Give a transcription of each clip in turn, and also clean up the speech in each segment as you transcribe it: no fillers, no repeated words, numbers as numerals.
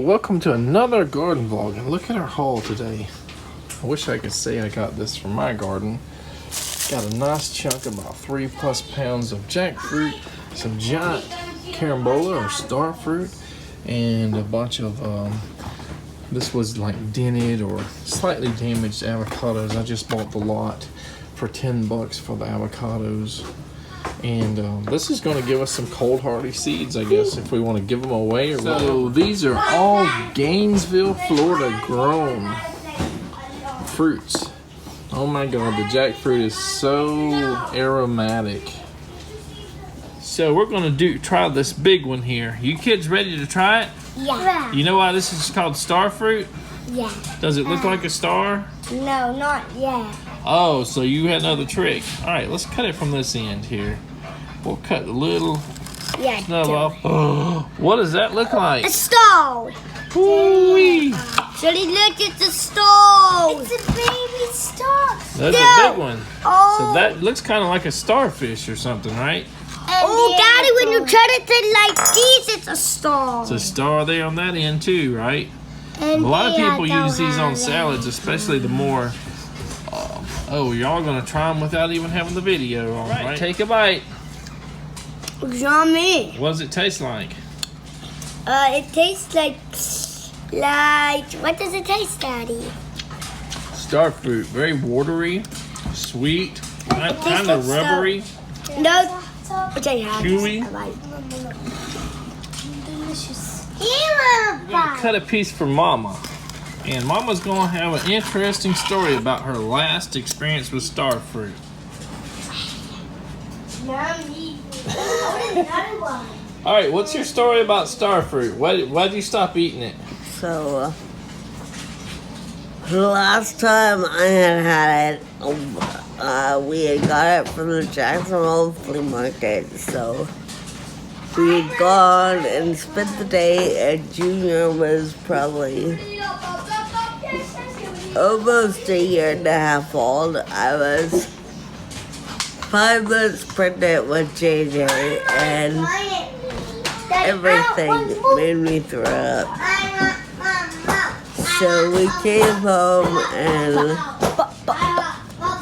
welcome to another garden vlog, and look at our haul today. I wish I could say I got this from my garden. Got a nice chunk, about 3+ pounds of jackfruit, some giant carambola or starfruit, and a bunch of this was like dented or slightly damaged avocados. I just bought the lot for $10 for the avocados. And this is going to give us some cold hardy seeds, I guess, if we want to give them away or what. So these are all Gainesville, Florida grown fruits. Oh my god, the jackfruit is so aromatic. So we're going to try this big one here. You kids ready to try it? Yeah. You know why this is called starfruit? Yeah. Does it look like a star? No, not yet. Oh, so you had another trick. All right, let's cut it from this end here. We'll cut the little snub off. Oh, what does that look like? A star. Ooh-wee. Shirley, look at the star. It's a baby star. That's a big one. Oh. So that looks kind of like a starfish or something, right? Oh, Daddy, when you cut it like this, it's a star. It's a star there on that end too, right? And a lot of people use these on salads, especially the more... oh, y'all gonna try them without even having the video on, right? Take a bite. Yummy. What does it taste like? It tastes like, what does it taste, Daddy? Starfruit, very watery, sweet, kind of rubbery. No. Chewy. Delicious. We're gonna cut a piece for Mama. And Mama's gonna have an interesting story about her last experience with starfruit. Alright, what's your story about starfruit? Why'd you stop eating it? So, the last time I had it, we had got it from the Jacksonville flea market. So, we had gone and spent the day, and Junior was probably almost a year and a half old. I was 5 months pregnant with JJ, and everything made me throw up. So we came home and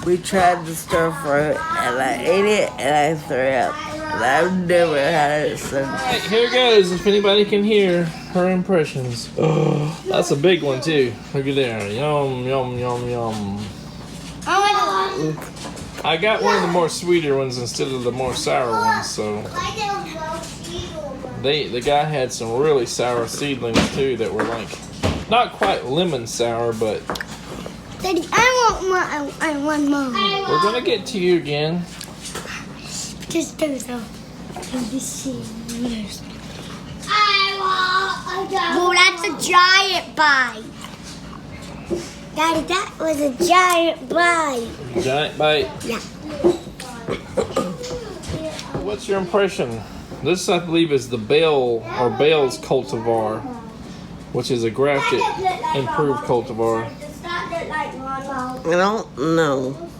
we tried the starfruit, and I ate it and I threw up. And I've never had it since. Alright, here goes, if anybody can hear her impressions. Oh, that's a big one too. Look at there. Yum, yum, yum, yum. I got one of the more sweeter ones instead of the more sour ones, so. The guy had some really sour seedlings too that were like, not quite lemon sour, but. Daddy, I want more. We're gonna get to you again. Just do so. Well, that's a giant bite. Daddy, that was a giant bite. Giant bite? Yeah. What's your impression? This, I believe, is the Bell's cultivar, which is a grafted, improved cultivar. I don't know.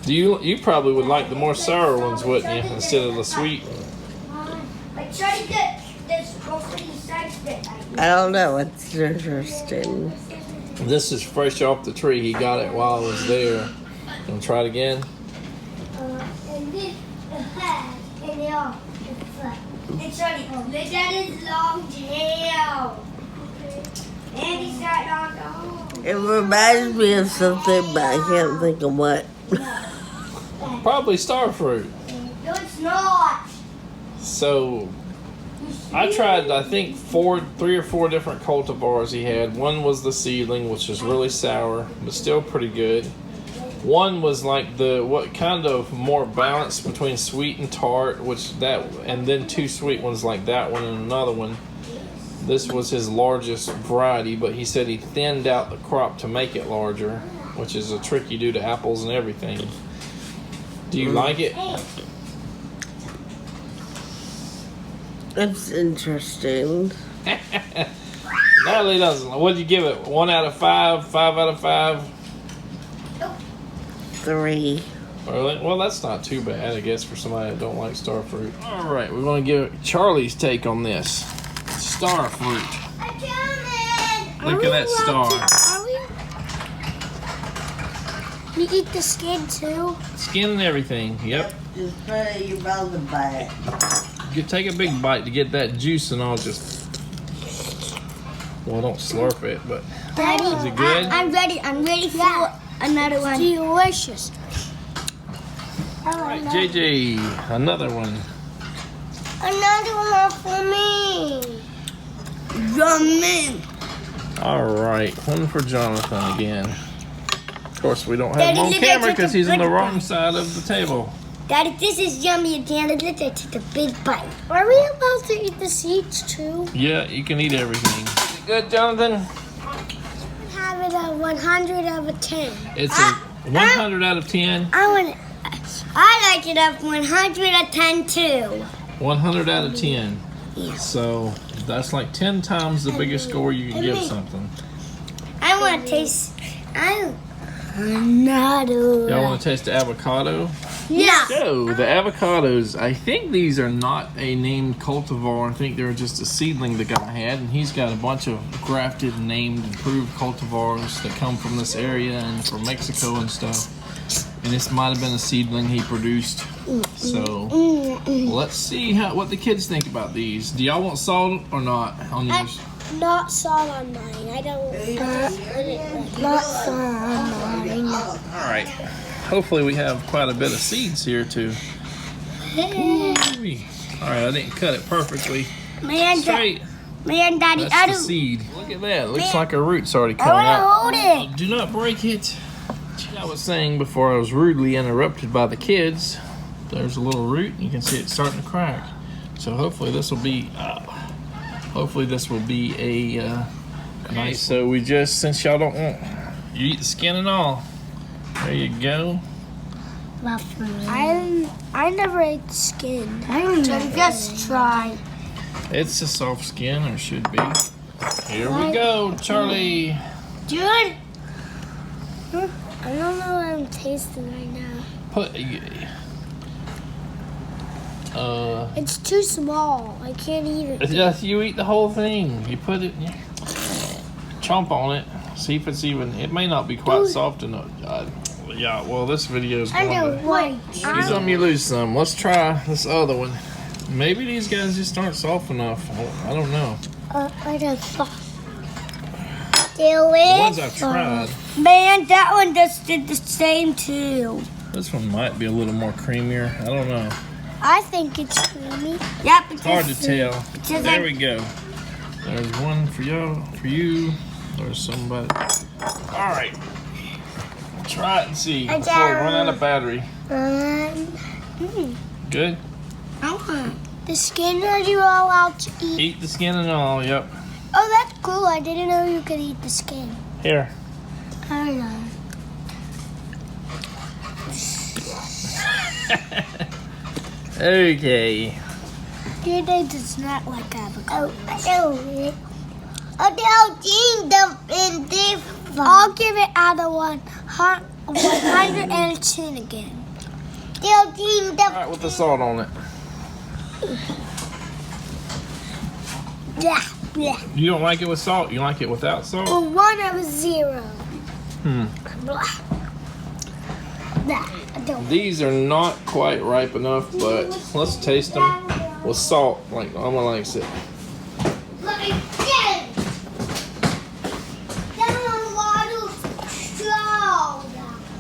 You probably would like the more sour ones, wouldn't you, instead of the sweet? I don't know. It's interesting. This is fresh off the tree. He got it while I was there. Gonna try it again? Look at his long tail. And he's got long arms. It reminds me of something, but I can't think of what. Probably starfruit. No, it's not. So, I tried, I think, 3 or 4 different cultivars he had. One was the seedling, which was really sour, but still pretty good. One was like what kind of more balance between sweet and tart, and then 2 sweet ones like that one and another one. This was his largest variety, but he said he thinned out the crop to make it larger, which is a trick you do to apples and everything. Do you like it? It's interesting. Natalie doesn't. What'd you give it? 1 out of 5? 5 out of 5? 3. Well, that's not too bad, I guess, for somebody that don't like starfruit. All right, we're going to give Charlie's take on this. Starfruit. Look at that star. Are we? You eat the skin too? Skin and everything. Yep. Just put it in your mouth and bite it. You take a big bite to get that juice and all. Just don't slurp it, but Daddy, is it good? I'm ready. I'm ready for another one. Delicious. All right, JJ, another one. Another one for me. Yummy. All right, one for Jonathan again. Of course, we don't have Daddy, him on look, I camera took because a he's on the big wrong bite. side of the table. Daddy, this is yummy again. Look, I took a big bite. Are we allowed to eat the seeds too? Yeah, you can eat everything. Is it good, Jonathan? Have it a 100 out of 10. It's a 100 out of 10. I like it up 100 out of 10 too. 100 out of 10. Yeah. So that's like 10 times the biggest score you can give something. I want to taste. Another. Y'all want to taste the avocado? Yeah. So the avocados, I think these are not a named cultivar. I think they're just a seedling the guy had, and he's got a bunch of grafted, named, improved cultivars that come from this area and from Mexico and stuff. And this might have been a seedling he produced. So let's see what the kids think about these. Do y'all want salt or not on yours? Not salt on mine. I don't. Not salt on mine. All right. Hopefully we have quite a bit of seeds here too. All right, I didn't cut it perfectly straight. Daddy, That's the seed. Look at that. It looks like a root's already coming I out. want to hold it. Do not break it. I was saying before I was rudely interrupted by the kids, there's a little root. You can see it starting to crack. So hopefully this will be a nice. So we just, since y'all don't want, you eat the skin and all. There you go. Well, for me. I never ate the skin. Just try. It's a soft skin, or should be. Here we go, Charlie. Dude. I don't know what I'm tasting right now. It's too small. I can't eat it. Just you eat the whole thing. You put it, chomp on it. See if it's even. It may not be quite soft enough. Yeah. Well, this video is going to. Use some, you lose some. Let's try this other one. Maybe these guys just aren't soft enough. I don't know. I don't soft. The ones I've tried. Man, that one just did the same too. This one might be a little more creamier. I don't know. I think it's creamy. Yep. It's hard to tell. There we go. There's one for y'all, for you. There's somebody. All right. Try it and see before we run out of battery. Good? The skin, are you allowed to eat? Eat the skin and all, yep. Oh, that's cool. I didn't know you could eat the skin. Here. I don't know. Okay. Your day does not like avocado. I'll give it out of 110 again. All right, with the salt on it. Yeah, yeah. You don't like it with salt? You like it without salt? Well, 1 out of 0. Blah. Blah. I don't. These are not quite ripe enough, but let's taste them with salt, like Mama likes it.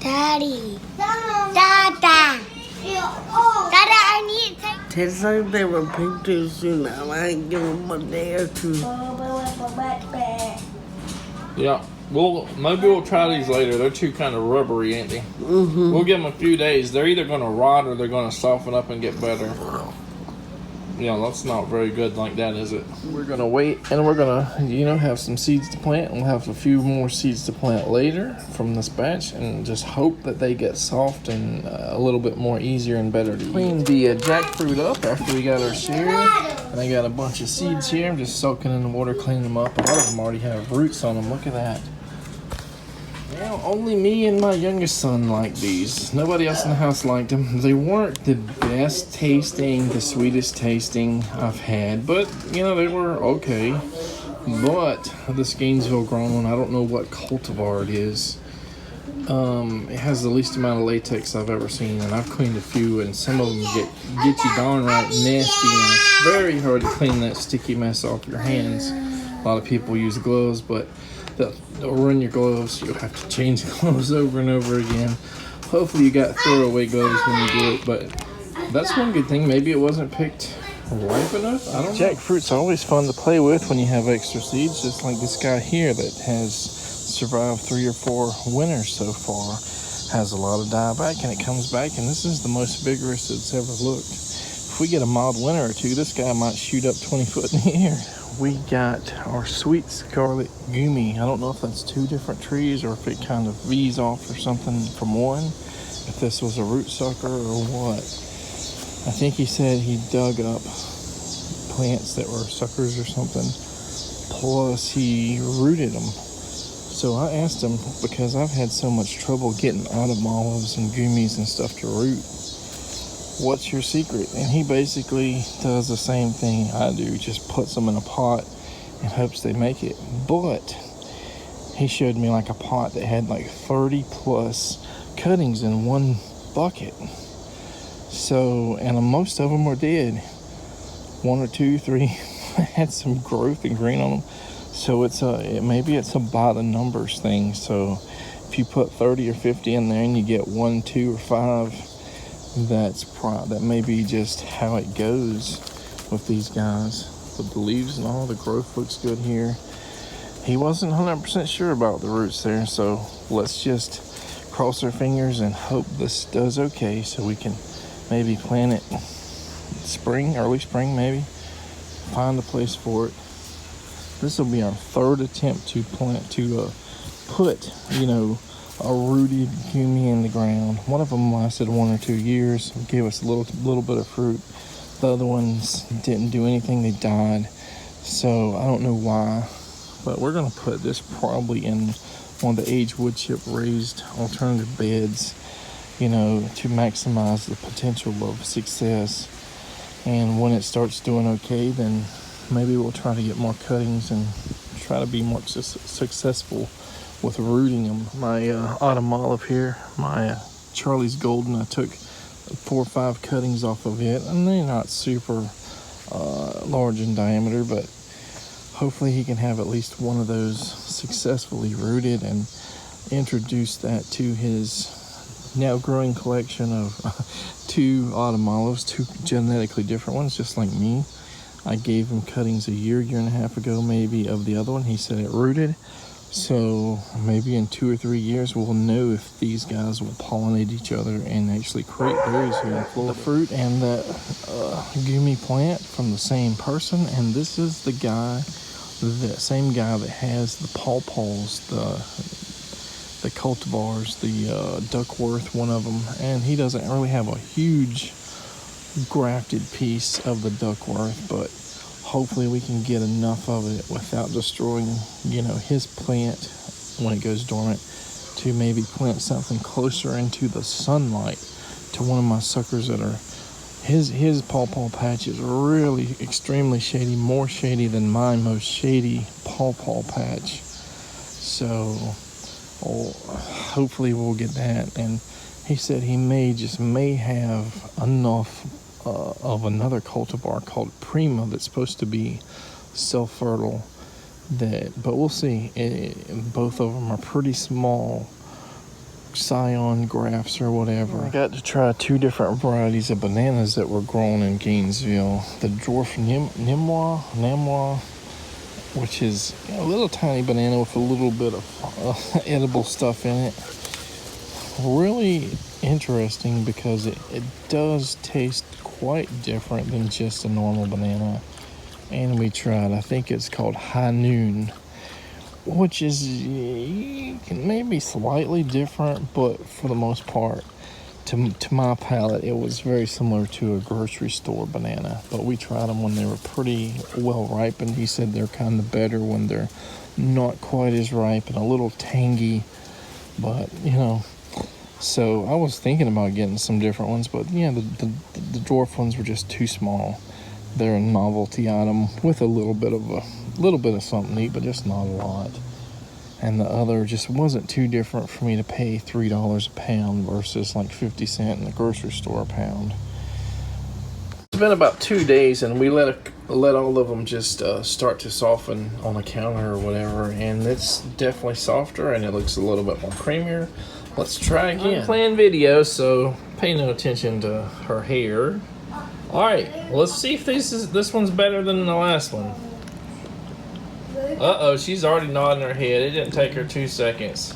Daddy. Dada. Dada, I need to take. Tastes like they were picked too soon. I might give them a day or two. Yeah, maybe we'll try these later. They're too kind of rubbery, ain't they? We'll give them a few days. They're either going to rot or they're going to soften up and get better. Yeah, that's not very good like that, is it? We're going to wait, and we're going to, have some seeds to plant. And we'll have a few more seeds to plant later from this batch, and just hope that they get soft and a little bit more easier and better to eat. Cleaned the jackfruit up after we got our share. And I got a bunch of seeds here. I'm just soaking in the water, cleaning them up. A lot of them already have roots on them. Look at that. Well, only me and my youngest son liked these. Nobody else in the house liked them. They weren't the best tasting, the sweetest tasting I've had, but they were okay. But this Gainesville grown one, I don't know what cultivar it is. It has the least amount of latex I've ever seen, and I've cleaned a few, and some of them get you darn right nasty, and it's very hard to clean that sticky mess off your hands. A lot of people use gloves, but they'll ruin your gloves. You'll have to change gloves over and over again. Hopefully you got throwaway gloves when you do it, but that's one good thing. Maybe it wasn't picked ripe enough. I don't know. Jackfruit's always fun to play with when you have extra seeds, just like this guy here that has survived 3 or 4 winters so far. Has a lot of dieback, and it comes back, and this is the most vigorous it's ever looked. If we get a mild winter or two, this guy might shoot up 20 foot in the air. We got our sweet scarlet gumi. I don't know if that's 2 different trees or if it kind of V's off or something from one. If this was a root sucker or what. I think he said he dug up plants that were suckers or something. Plus he rooted them. So I asked him, because I've had so much trouble getting autumn olives and gummies and stuff to root, what's your secret? And he basically does the same thing I do, just puts them in a pot and hopes they make it. But he showed me like a pot that had like 30 plus cuttings in one bucket. So, and most of them were dead. 1 or 2, 3 had some growth and green on them. So maybe it's a by the numbers thing. So if you put 30 or 50 in there and you get 1, 2, or 5, that may be just how it goes with these guys. But the leaves and all the growth looks good here. He wasn't 100% sure about the roots there, so let's just cross our fingers and hope this does okay, so we can maybe plant it spring, early spring maybe. Find a place for it. This will be our 3rd attempt to put, a rooted gumi in the ground. One of them lasted 1 or 2 years, gave us a little bit of fruit. The other ones didn't do anything, they died. So I don't know why, but we're gonna put this probably in one of the aged wood chip raised alternative beds, to maximize the potential of success. And when it starts doing okay, then maybe we'll try to get more cuttings and try to be more successful with rooting them. My autumn olive here, my Charlie's Golden, I took 4 or 5 cuttings off of it, and they're not super large in diameter, but hopefully he can have at least one of those successfully rooted and introduce that to his now growing collection of 2 autumn olives, 2 genetically different ones, just like me. I gave him cuttings a year and a half ago maybe of the other one. He said it rooted. So maybe in 2 or 3 years we'll know if these guys will pollinate each other and actually create berries here in Florida. The fruit and that gumi plant from the same person, and this is the guy, that same guy that has the pawpaws, the cultivars, the Duckworth, one of them, and he doesn't really have a huge grafted piece of the Duckworth, but hopefully we can get enough of it without destroying, his plant when it goes dormant, to maybe plant something closer into the sunlight to one of my suckers that are, his pawpaw patch is really extremely shady, more shady than my most shady pawpaw patch. So hopefully we'll get that. And he said he may have enough of another cultivar called Prima that's supposed to be self-fertile, but we'll see. Both of them are pretty small scion grafts or whatever. I got to try 2 different varieties of bananas that were grown in Gainesville. The dwarf Namwa, which is a little tiny banana with a little bit of edible stuff in it. Really interesting because it does taste quite different than just a normal banana. And we tried, I think it's called High Noon, which is maybe slightly different, but for the most part, to my palate, it was very similar to a grocery store banana. But we tried them when they were pretty well ripened. He said they're kind of better when they're not quite as ripe and a little tangy, but so I was thinking about getting some different ones, but the dwarf ones were just too small. They're a novelty item with a little bit of a little bit of something to eat, but just not a lot. And the other just wasn't too different for me to pay $3 a pound versus like 50 cents in the grocery store a pound. It's been about 2 days, and we let all of them just start to soften on the counter or whatever, and it's definitely softer and it looks a little bit more creamier. Let's try again. Unplanned video, so pay no attention to her hair. All right, let's see if this one's better than the last one. Uh-oh, she's already nodding her head. It didn't take her 2 seconds.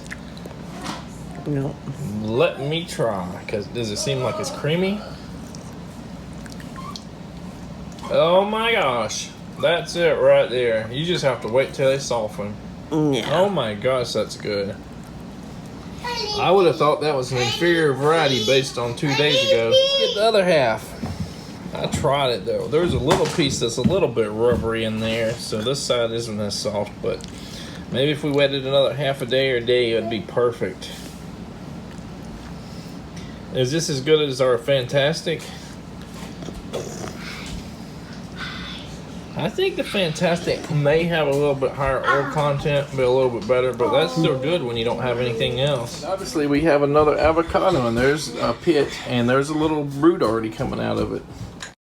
No. Let me try, because does it seem like it's creamy? Oh my gosh, that's it right there. You just have to wait till they soften. Yeah. Oh my gosh, that's good. I would have thought that was an inferior variety based on 2 days ago. Let's get the other half. I tried it though. There's a little piece that's a little bit rubbery in there, so this side isn't as soft, but maybe if we waited another half a day or day, it would be perfect. Is this as good as our Fantastic? I think the Fantastic may have a little bit higher oil content, be a little bit better, but that's still good when you don't have anything else. Obviously, we have another avocado, and there's a pit, and there's a little root already coming out of it.